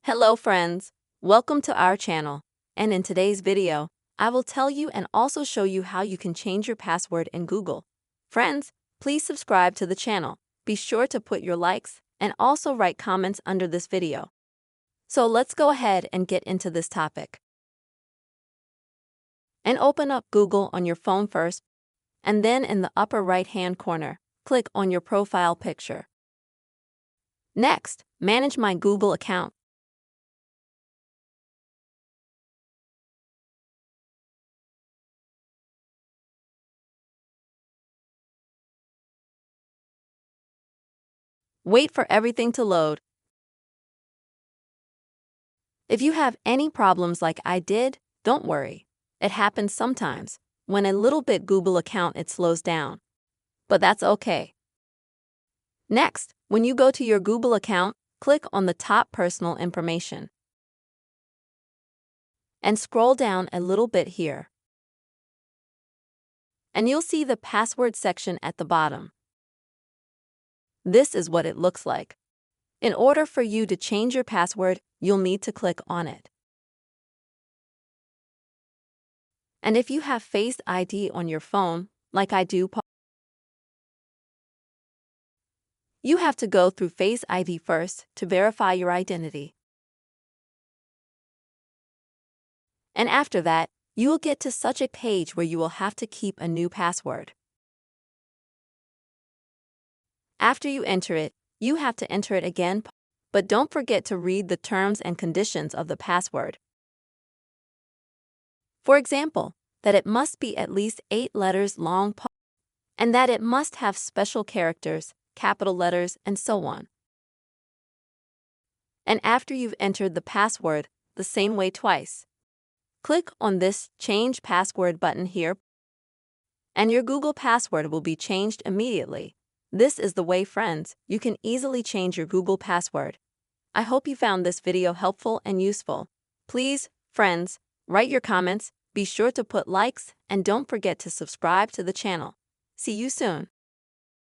Hello friends, welcome to our channel, and in today's video, I will tell you and also show you how you can change your password in Google. Friends, please subscribe to the channel, be sure to put your likes, and also write comments under this video. So let's go ahead and get into this topic. And open up Google on your phone first, and then in the upper right-hand corner, click on your profile picture. Next, manage my Google account. Wait for everything to load. If you have any problems like I did, don't worry. It happens sometimes. When a little bit Google account it slows down. But that's okay. Next, when you go to your Google account, click on the top personal information. And scroll down a little bit here. And you'll see the password section at the bottom. This is what it looks like. In order for you to change your password, you'll need to click on it. And if you have Face ID on your phone, like I do, you have to go through Face ID first to verify your identity. And after that, you will get to such a page where you will have to keep a new password. After you enter it, you have to enter it again, but don't forget to read the terms and conditions of the password. For example, that it must be at least 8 letters long, and that it must have special characters, capital letters, and so on. And after you've entered the password the same way twice, click on this Change Password button here, and your Google password will be changed immediately. This is the way, friends, you can easily change your Google password. I hope you found this video helpful and useful. Please, friends, write your comments, be sure to put likes, and don't forget to subscribe to the channel. See you soon.